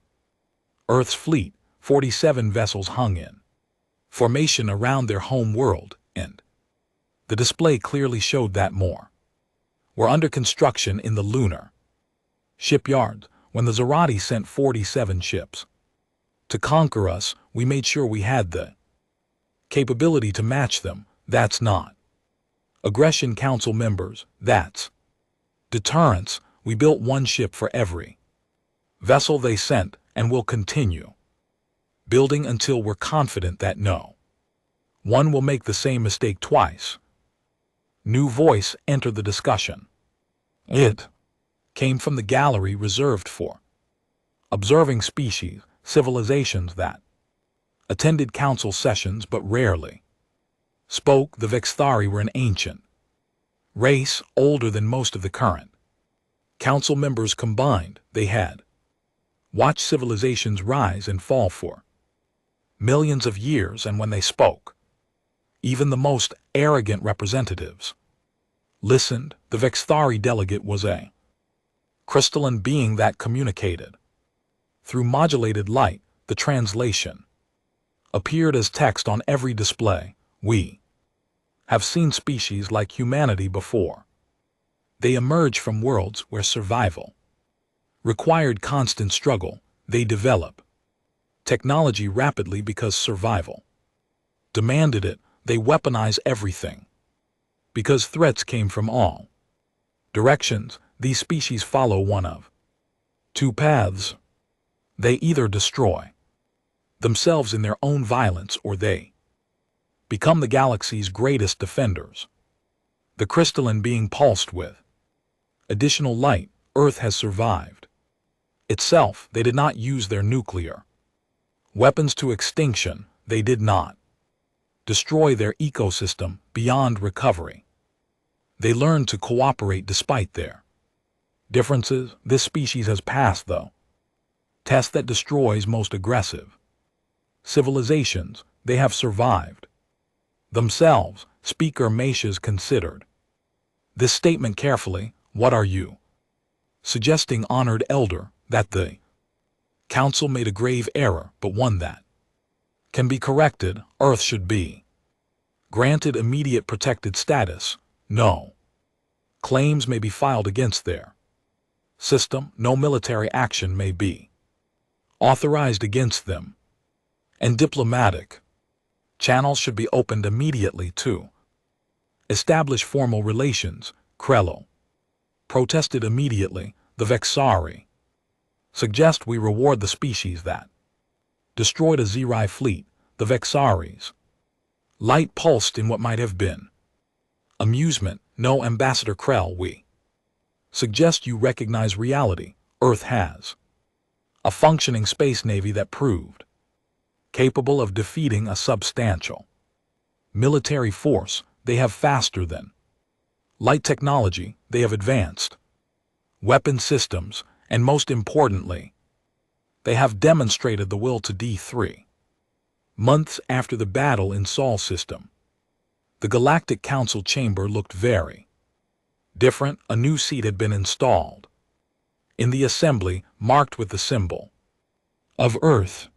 Earth's fleet. 47 vessels hung in formation around their home world, and the display clearly showed that more were under construction in the lunar shipyard. When the Zerati sent 47 ships to conquer us, we made sure we had the capability to match them. That's not aggression, Council members. That's deterrence. We built one ship for every vessel they sent, and will continue building until we're confident that no one will make the same mistake twice. New voice entered the discussion. It came from the gallery reserved for observing species, civilizations that attended Council sessions but rarely spoke. The Vexthari were an ancient race, older than most of the current Council members combined. They had watched civilizations rise and fall for millions of years, and when they spoke, even the most arrogant representatives listened. The Vexthari delegate was a crystalline being that communicated through modulated light. The translation appeared as text on every display. We have seen species like humanity before. They emerge from worlds where survival required constant struggle. They develop technology rapidly because survival demanded it. They weaponize everything because threats came from all directions. These species follow one of two paths. They either destroy themselves in their own violence, or they become the galaxy's greatest defenders. The crystalline being pulsed with additional light. Earth has survived itself. They did not use their nuclear weapons to extinction. They did not destroy their ecosystem beyond recovery. They learned to cooperate despite their differences. This species has passed the test that destroys most aggressive civilizations. They have survived themselves. Speaker Meishes considered this statement carefully. What are you suggesting, honored elder? That the Council made a grave error, but one that can be corrected. Earth should be granted immediate protected status. No claims may be filed against their system. No military action may be authorized against them. And diplomatic channels should be opened immediately to establish formal relations. Krello protested immediately. The Vexari suggest we reward the species that destroyed a Zeri fleet, the Vexaris. Light pulsed in what might have been amusement. No, Ambassador Krell, we suggest you recognize reality. Earth has a functioning space navy that proved capable of defeating a substantial military force. They have faster than light technology, they have advanced weapon systems, and most importantly, they have demonstrated the will to D3. Months after the battle in Sol system, the Galactic Council chamber looked very different. A new seat had been installed in the assembly, marked with the symbol of Earth.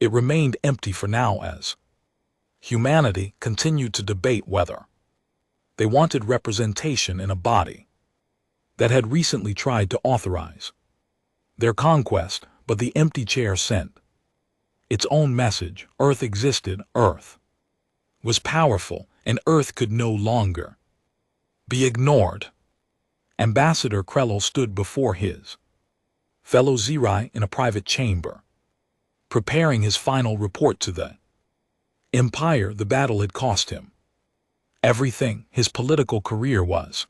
It remained empty for now as humanity continued to debate whether they wanted representation in a body that had recently tried to authorize their conquest, but the empty chair sent its own message. Earth existed, Earth was powerful, and Earth could no longer be ignored. Ambassador Krell stood before his fellow Zeri in a private chamber, preparing his final report to the Empire. The battle had cost him everything. His political career was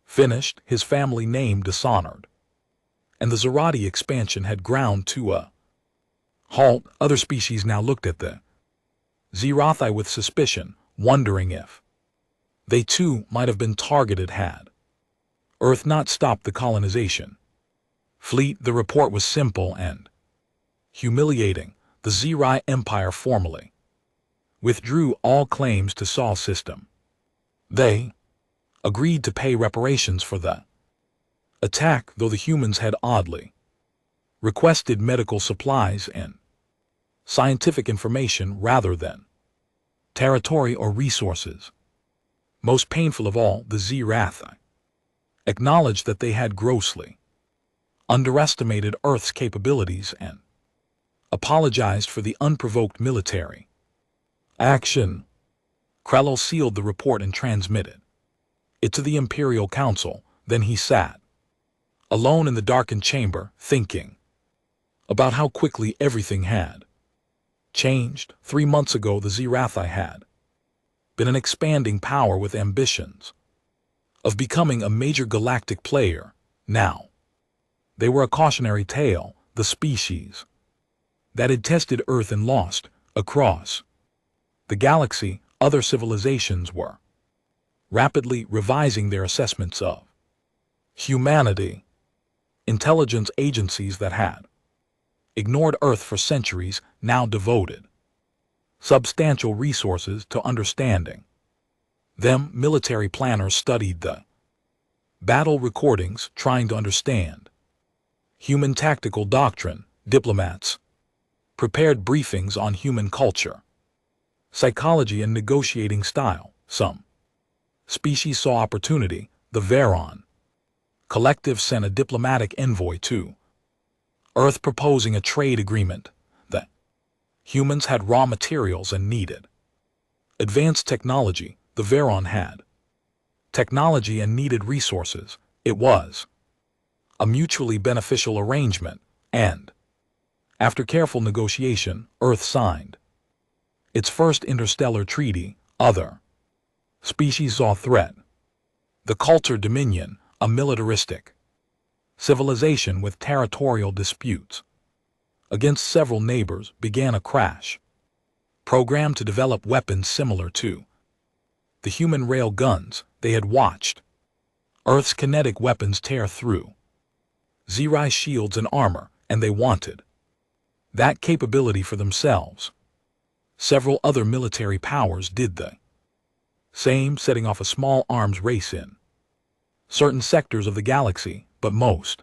finished, his family name dishonored, and the Zerati expansion had ground to a halt. Other species now looked at the Zerathi with suspicion, wondering if they too might have been targeted had Earth not stopped the colonization fleet. The report was simple and humiliating. The Zeri Empire formally withdrew all claims to Sol system. They agreed to pay reparations for the attack, though the humans had oddly requested medical supplies and scientific information rather than territory or resources. Most painful of all, the Zerathi acknowledged that they had grossly underestimated Earth's capabilities and apologized for the unprovoked military action. Krell sealed the report and transmitted it to the Imperial Council. Then he sat alone in the darkened chamber, thinking about how quickly everything had changed. 3 months ago, the Zerathi had been an expanding power with ambitions of becoming a major galactic player. Now, they were a cautionary tale, the species that had tested Earth and lost. Across the galaxy, other civilizations were rapidly revising their assessments of humanity. Intelligence agencies that had ignored Earth for centuries now devoted substantial resources to understanding them. Military planners studied the battle recordings, trying to understand human tactical doctrine. Diplomats prepared briefings on human culture, psychology, and negotiating style. Some species saw opportunity. The Veron Collective sent a diplomatic envoy to Earth proposing a trade agreement. The humans had raw materials and needed advanced technology. The Veron had technology and needed resources. It was a mutually beneficial arrangement, and after careful negotiation, Earth signed its first interstellar treaty. Other species saw threat. The Culture Dominion, a militaristic civilization with territorial disputes against several neighbors, began a crash program to develop weapons similar to the human rail guns. They had watched Earth's kinetic weapons tear through Zeri shields and armor, and they wanted that capability for themselves. Several other military powers did the same, setting off a small arms race in certain sectors of the galaxy, but most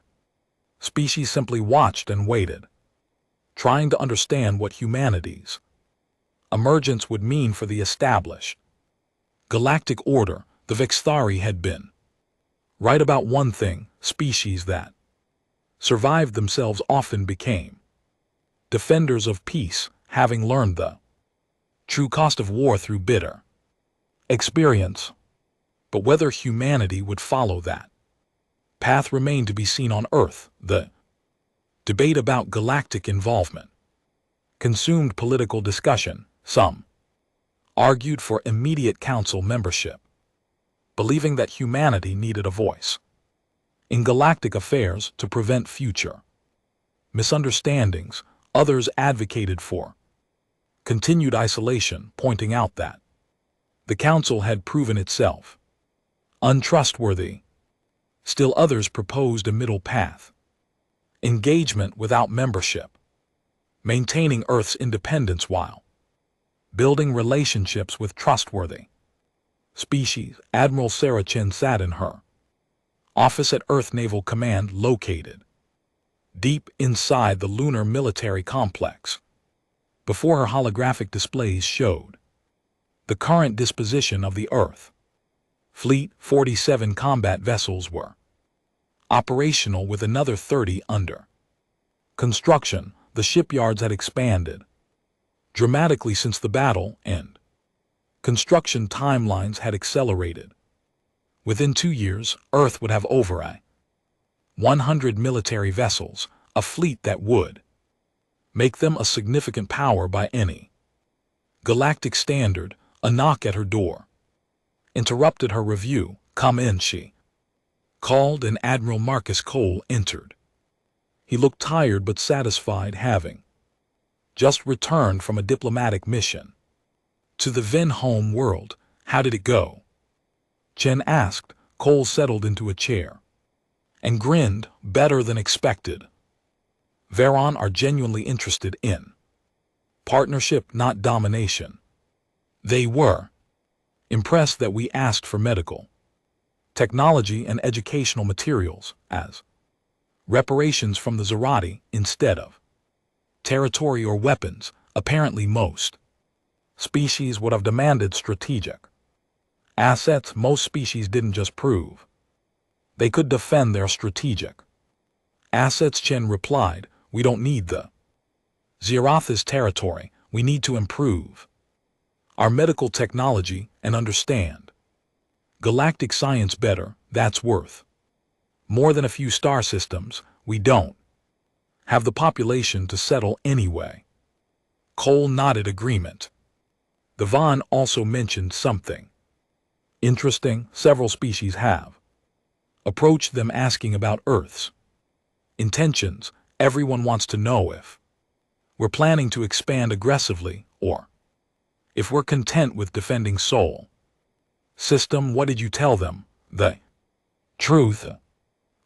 species simply watched and waited, trying to understand what humanity's emergence would mean for the established galactic order. The Vexthari had been right about one thing: species that survived themselves often became defenders of peace, having learned the true cost of war through bitter experience. But whether humanity would follow that path remained to be seen on Earth. The debate about galactic involvement consumed political discussion. Some argued for immediate council membership, believing that humanity needed a voice in galactic affairs to prevent future misunderstandings. Others advocated for continued isolation, pointing out that the council had proven itself untrustworthy. Still others proposed a middle path: engagement without membership, maintaining Earth's independence while building relationships with trustworthy species. Admiral Sarah Chen sat in her office at Earth Naval Command, located deep inside the lunar military complex. Before her, holographic displays showed the current disposition of the Earth fleet. 47 combat vessels were operational, with another 30 under construction. The shipyards had expanded dramatically since the battle, and construction timelines had accelerated. Within 2 years, Earth would have over 100 military vessels, a fleet that would make them a significant power by any galactic standard. A knock at her door interrupted her review. "Come in," she called, and Admiral Marcus Cole entered. He looked tired but satisfied, having just returned from a diplomatic mission to the Ven home world. "How did it go?" Chen asked. Cole settled into a chair and grinned. "Better than expected. Veron are genuinely interested in partnership, not domination. They were impressed that we asked for medical technology and educational materials as reparations from the Zerati instead of territory or weapons. Apparently most species would have demanded strategic assets. Most species didn't just prove they could defend their strategic assets," Chen replied. "We don't need the Zeroth's territory. We need to improve our medical technology and understand galactic science better. That's worth more than a few star systems. We don't have the population to settle anyway." Cole nodded agreement. The Vaughn also mentioned something interesting. Several species have approached them asking about Earth's intentions. Everyone wants to know if we're planning to expand aggressively or if we're content with defending Sol system. "What did you tell them?" "The truth.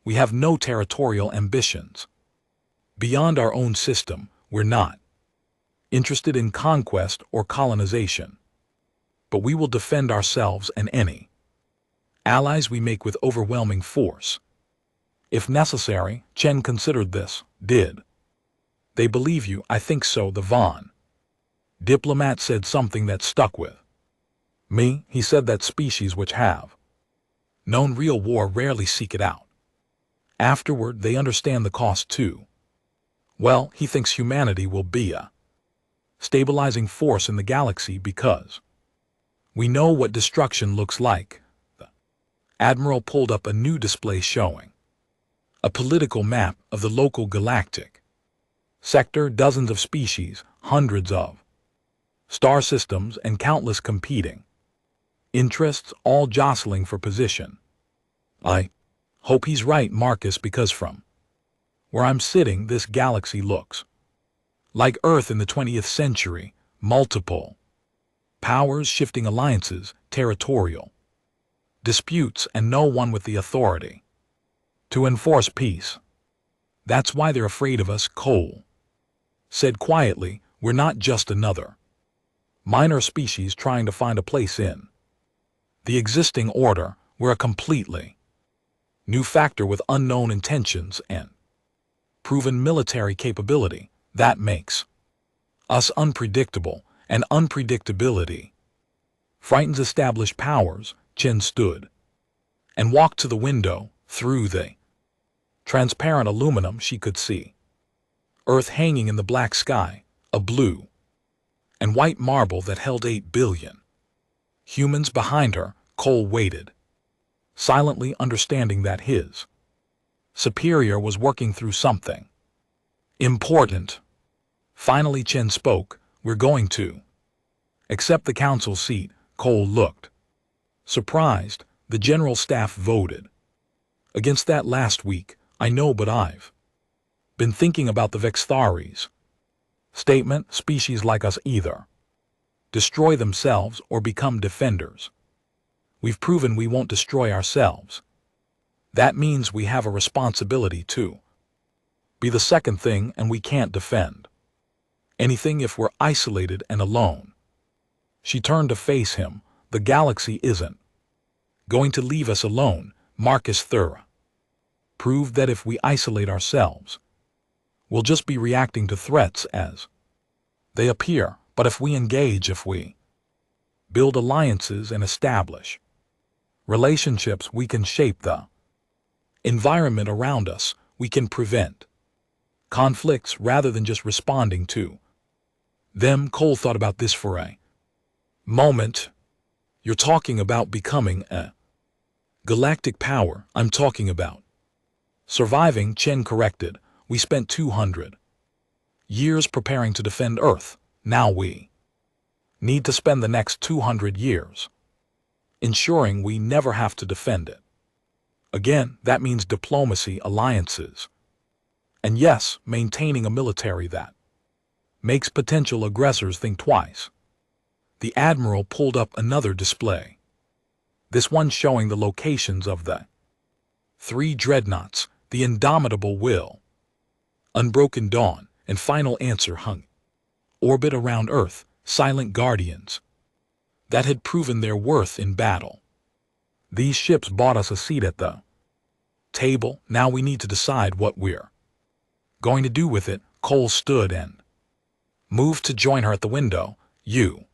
We have no territorial ambitions beyond our own system. We're not interested in conquest or colonization, but we will defend ourselves and any allies we make with overwhelming force, if necessary." Chen considered this. "Did they believe you?" "I think so." The Vaughn diplomat said something that stuck with me. He said that species which have known real war rarely seek it out. Afterward, they understand the cost too well. He thinks humanity will be a stabilizing force in the galaxy because we know what destruction looks like. The Admiral pulled up a new display showing a political map of the local galactic sector. Dozens of species, hundreds of star systems, and countless competing interests, all jostling for position. "I hope he's right, Marcus, because from where I'm sitting, this galaxy looks like Earth in the 20th century. Multiple powers, shifting alliances, territorial disputes, and no one with the authority to enforce peace. That's why they're afraid of us." Cole said quietly. "We're not just another minor species trying to find a place in the existing order. We're a completely new factor with unknown intentions and proven military capability. That makes us unpredictable, and unpredictability frightens established powers." Chen stood and walked to the window. Through the transparent aluminum, she could see Earth hanging in the black sky, a blue and white marble that held 8 billion humans behind her. Cole waited silently, understanding that his Superior was working through something important. Finally Chen spoke. We're going to accept the council seat. Cole looked surprised. The general staff voted against that last week. I know, but I've been thinking about the Vextharis statement. Species like us either destroy themselves or become defenders. We've proven we won't destroy ourselves. That means we have a responsibility to be the second thing, and we can't defend anything if we're isolated and alone. She turned to face him. The galaxy isn't going to leave us alone. Marcus Thura proved that if we isolate ourselves, we'll just be reacting to threats as they appear. But if we engage, if we build alliances and establish relationships, we can shape the environment around us. We can prevent conflicts rather than just responding to them. Cole thought about this for a moment. You're talking about becoming a galactic power. I'm talking about surviving, Chen corrected. We spent 200 years preparing to defend Earth. Now we need to spend the next 200 years ensuring we never have to defend it again. That means diplomacy, alliances, and yes, maintaining a military that makes potential aggressors think twice. The Admiral pulled up another display, this one showing the locations of the 3 Dreadnoughts, the Indomitable Will, Unbroken Dawn, and Final Answer hung orbit around Earth, silent guardians that had proven their worth in battle. These ships bought us a seat at the table. Now we need to decide what we're going to do with it. Cole stood and moved to join her at the window. You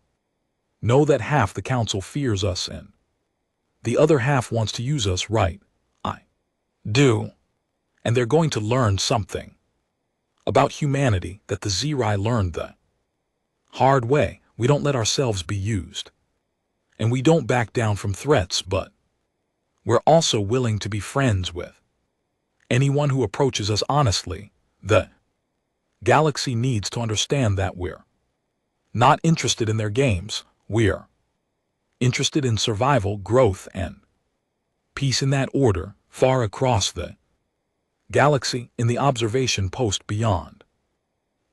know that half the council fears us and the other half wants to use us, right? I do. And they're going to learn something about humanity that the Zerai learned the hard way. We don't let ourselves be used, and we don't back down from threats, but we're also willing to be friends with anyone who approaches us honestly. The galaxy needs to understand that we're not interested in their games. We're interested in survival, growth, and peace. In that order, far across the galaxy, in the observation post beyond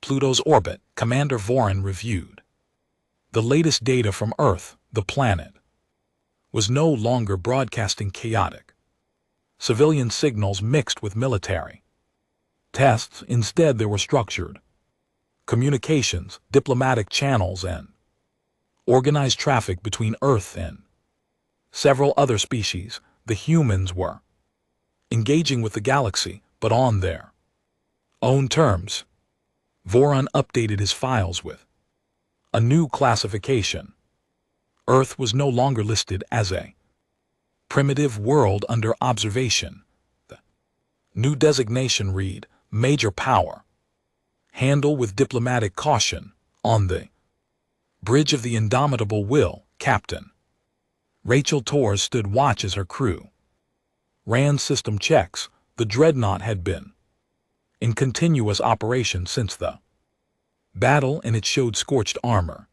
Pluto's orbit, Commander Voran reviewed the latest data from Earth. The planet was no longer broadcasting chaotic civilian signals mixed with military tests. Instead, there were structured communications, diplomatic channels, and organized traffic between Earth and several other species. The humans were engaging with the galaxy, but on their own terms. Voran updated his files with a new classification. Earth was no longer listed as a primitive world under observation. The new designation read, Major Power. Handle with diplomatic caution. On the bridge of the Indomitable Will, Captain Rachel Torres stood watch as her crew ran system checks. The Dreadnought had been in continuous operation since the battle, and it showed scorched armor,